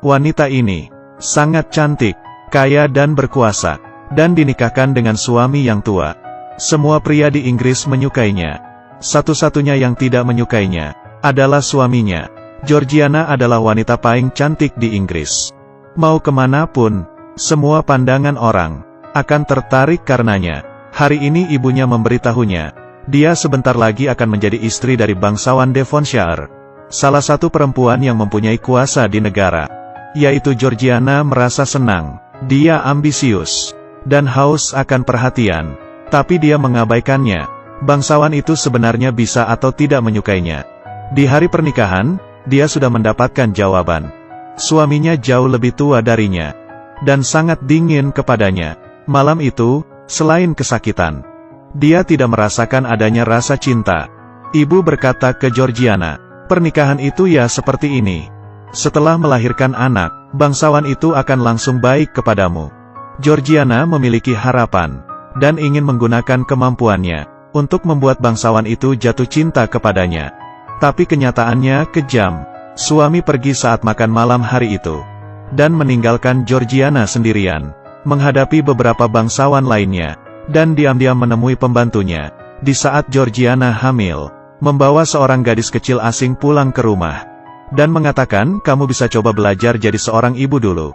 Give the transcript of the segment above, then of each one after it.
Wanita ini sangat cantik, kaya dan berkuasa, dan dinikahkan dengan suami yang tua. Semua pria di Inggris menyukainya. Satu-satunya yang tidak menyukainya adalah suaminya. Georgiana adalah wanita paling cantik di Inggris. Mau kemanapun, semua pandangan orang akan tertarik karenanya. Hari ini ibunya memberitahunya, dia sebentar lagi akan menjadi istri dari bangsawan Devonshire, salah satu perempuan yang mempunyai kuasa di negara. Yaitu Georgiana merasa senang. Dia ambisius dan haus akan perhatian, tapi dia mengabaikannya. Bangsawan itu sebenarnya bisa atau tidak menyukainya. Di hari pernikahan, dia sudah mendapatkan jawaban. Suaminya jauh lebih tua darinya dan sangat dingin kepadanya. Malam itu, selain kesakitan, dia tidak merasakan adanya rasa cinta. Ibu berkata ke Georgiana, "Pernikahan itu ya seperti ini. Setelah melahirkan anak, bangsawan itu akan langsung baik kepadamu." Georgiana memiliki harapan dan ingin menggunakan kemampuannya untuk membuat bangsawan itu jatuh cinta kepadanya. Tapi kenyataannya kejam. Suami pergi saat makan malam hari itu dan meninggalkan Georgiana sendirian menghadapi beberapa bangsawan lainnya, dan diam-diam menemui pembantunya di saat Georgiana hamil, membawa seorang gadis kecil asing pulang ke rumah dan mengatakan, "Kamu bisa coba belajar jadi seorang ibu dulu."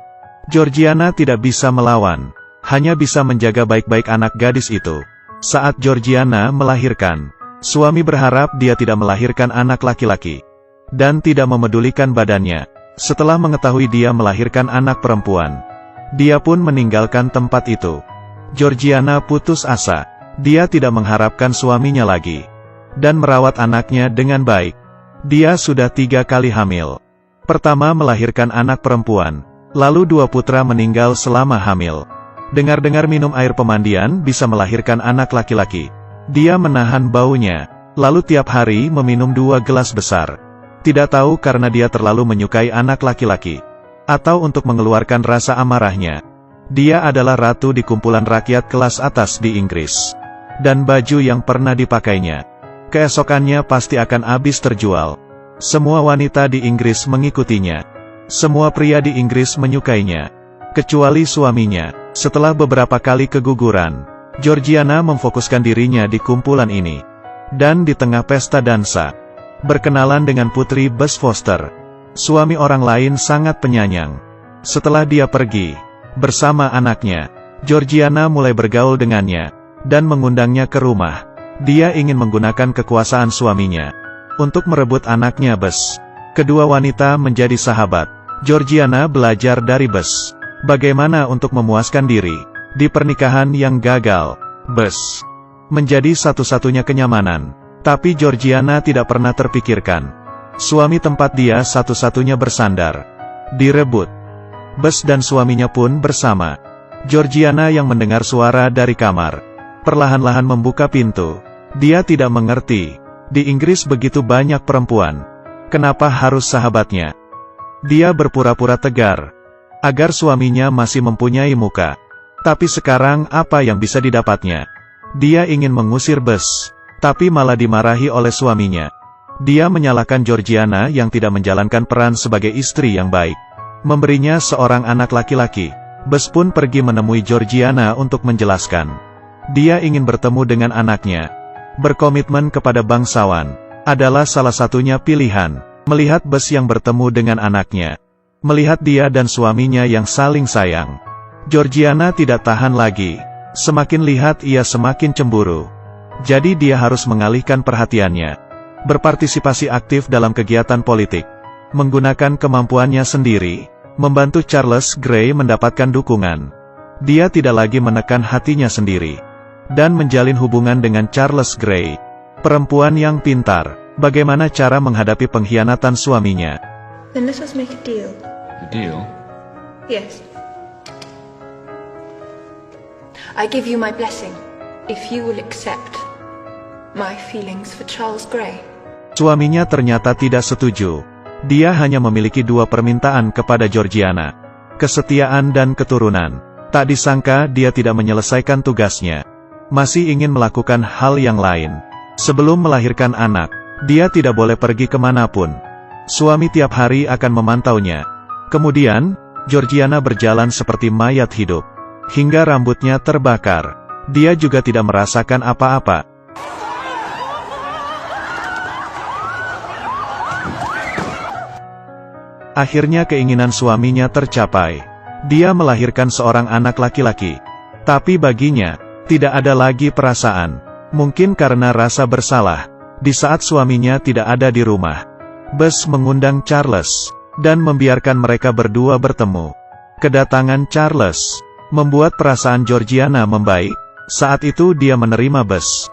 Georgiana tidak bisa melawan, hanya bisa menjaga baik-baik anak gadis itu. Saat Georgiana melahirkan, suami berharap dia tidak melahirkan anak laki-laki dan tidak memedulikan badannya. Setelah mengetahui dia melahirkan anak perempuan, dia pun meninggalkan tempat itu. Georgiana putus asa. Dia tidak mengharapkan suaminya lagi dan merawat anaknya dengan baik. Dia sudah 3 kali hamil. Pertama melahirkan anak perempuan, lalu 2 putra meninggal selama hamil. Dengar-dengar minum air pemandian bisa melahirkan anak laki-laki. Dia menahan baunya, lalu tiap hari meminum 2 gelas besar. Tidak tahu karena dia terlalu menyukai anak laki-laki, atau untuk mengeluarkan rasa amarahnya. Dia adalah ratu di kumpulan rakyat kelas atas di Inggris. Dan baju yang pernah dipakainya, keesokannya pasti akan habis terjual. Semua wanita di Inggris mengikutinya. Semua pria di Inggris menyukainya, kecuali suaminya. Setelah beberapa kali keguguran, Georgiana memfokuskan dirinya di kumpulan ini. Dan di tengah pesta dansa, berkenalan dengan Putri Bess Foster. Suami orang lain sangat penyayang. Setelah dia pergi bersama anaknya, Georgiana mulai bergaul dengannya dan mengundangnya ke rumah. Dia ingin menggunakan kekuasaan suaminya untuk merebut anaknya Bess. Kedua wanita menjadi sahabat. Georgiana belajar dari Bess bagaimana untuk memuaskan diri di pernikahan yang gagal. Bess menjadi satu-satunya kenyamanan, tapi Georgiana tidak pernah terpikirkan suami tempat dia satu-satunya bersandar direbut. Bess dan suaminya pun bersama. Georgiana yang mendengar suara dari kamar perlahan-lahan membuka pintu. Dia tidak mengerti, di Inggris begitu banyak perempuan, kenapa harus sahabatnya? Dia berpura-pura tegar agar suaminya masih mempunyai muka. Tapi sekarang apa yang bisa didapatnya? Dia ingin mengusir Bess, tapi malah dimarahi oleh suaminya. Dia menyalahkan Georgiana yang tidak menjalankan peran sebagai istri yang baik, memberinya seorang anak laki-laki. Bess pun pergi menemui Georgiana untuk menjelaskan. Dia ingin bertemu dengan anaknya. Berkomitmen kepada bangsawan adalah salah satunya pilihan. Melihat Bess yang bertemu dengan anaknya, melihat dia dan suaminya yang saling sayang, Georgiana tidak tahan lagi. Semakin lihat ia semakin cemburu. Jadi dia harus mengalihkan perhatiannya, berpartisipasi aktif dalam kegiatan politik, menggunakan kemampuannya sendiri, membantu Charles Grey mendapatkan dukungan. Dia tidak lagi menekan hatinya sendiri dan menjalin hubungan dengan Charles Grey, perempuan yang pintar. Bagaimana cara menghadapi pengkhianatan suaminya? Then let us make a deal. A deal? Yes. I give you my blessing if you will accept my feelings for Charles Grey. Suaminya ternyata tidak setuju. Dia hanya memiliki 2 permintaan kepada Georgiana: kesetiaan dan keturunan. Tak disangka dia tidak menyelesaikan tugasnya, masih ingin melakukan hal yang lain. Sebelum melahirkan anak, dia tidak boleh pergi kemanapun. Suami tiap hari akan memantaunya. Kemudian, Georgiana berjalan seperti mayat hidup. Hingga rambutnya terbakar. Dia juga tidak merasakan apa-apa. Akhirnya keinginan suaminya tercapai. Dia melahirkan seorang anak laki-laki. Tapi baginya, tidak ada lagi perasaan. Mungkin karena rasa bersalah. Di saat suaminya tidak ada di rumah, Bess mengundang Charles, dan membiarkan mereka berdua bertemu. Kedatangan Charles membuat perasaan Georgiana membaik. Saat itu dia menerima Bess,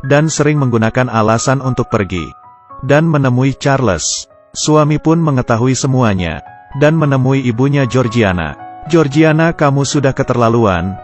dan sering menggunakan alasan untuk pergi dan menemui Charles. Suami pun mengetahui semuanya, dan menemui ibunya Georgiana. "Georgiana, kamu sudah keterlaluan.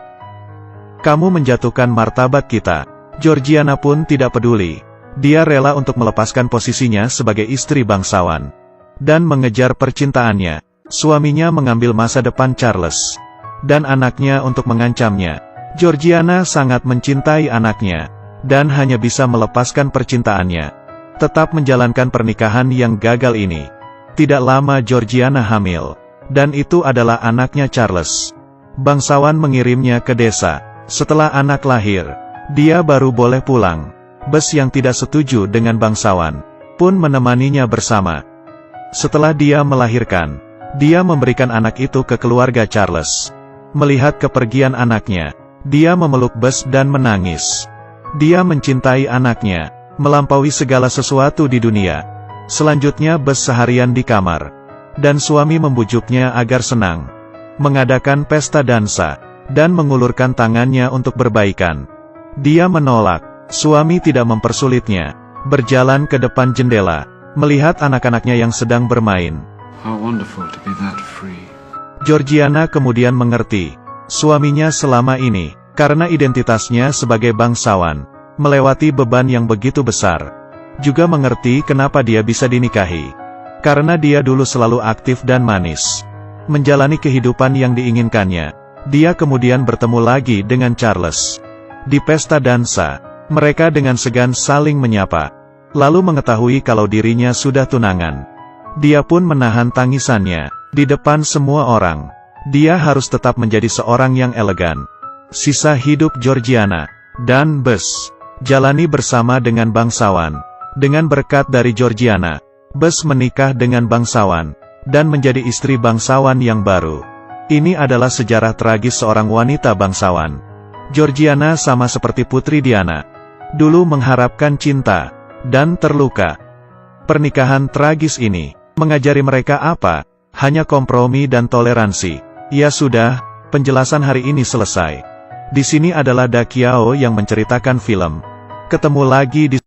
Kamu menjatuhkan martabat kita." Georgiana pun tidak peduli. Dia rela untuk melepaskan posisinya sebagai istri bangsawan, dan mengejar percintaannya. Suaminya mengambil masa depan Charles dan anaknya untuk mengancamnya. Georgiana sangat mencintai anaknya, dan hanya bisa melepaskan percintaannya. Tetap menjalankan pernikahan yang gagal ini. Tidak lama Georgiana hamil, dan itu adalah anaknya Charles. Bangsawan mengirimnya ke desa. Setelah anak lahir, dia baru boleh pulang. Bess yang tidak setuju dengan bangsawan pun menemaninya bersama. Setelah dia melahirkan, dia memberikan anak itu ke keluarga Charles. Melihat kepergian anaknya, dia memeluk Bess dan menangis. Dia mencintai anaknya melampaui segala sesuatu di dunia. Selanjutnya Bess seharian di kamar, dan suami membujuknya agar senang, mengadakan pesta dansa, dan mengulurkan tangannya untuk berbaikan. Dia menolak. Suami tidak mempersulitnya, berjalan ke depan jendela, melihat anak-anaknya yang sedang bermain. How wonderful to be that free. Georgiana kemudian mengerti, suaminya selama ini, karena identitasnya sebagai bangsawan, melewati beban yang begitu besar. Juga mengerti kenapa dia bisa dinikahi. Karena dia dulu selalu aktif dan manis, menjalani kehidupan yang diinginkannya. Dia kemudian bertemu lagi dengan Charles. Di pesta dansa, mereka dengan segan saling menyapa, lalu mengetahui kalau dirinya sudah tunangan. Dia pun menahan tangisannya. Di depan semua orang, dia harus tetap menjadi seorang yang elegan. Sisa hidup Georgiana dan Bess jalani bersama dengan bangsawan. Dengan berkat dari Georgiana, Bess menikah dengan bangsawan, dan menjadi istri bangsawan yang baru. Ini adalah sejarah tragis seorang wanita bangsawan. Georgiana sama seperti Putri Diana, dulu mengharapkan cinta, dan terluka. Pernikahan tragis ini mengajari mereka apa? Hanya kompromi dan toleransi. Ya sudah, penjelasan hari ini selesai. Di sini adalah Da Qiao yang menceritakan film. Ketemu lagi di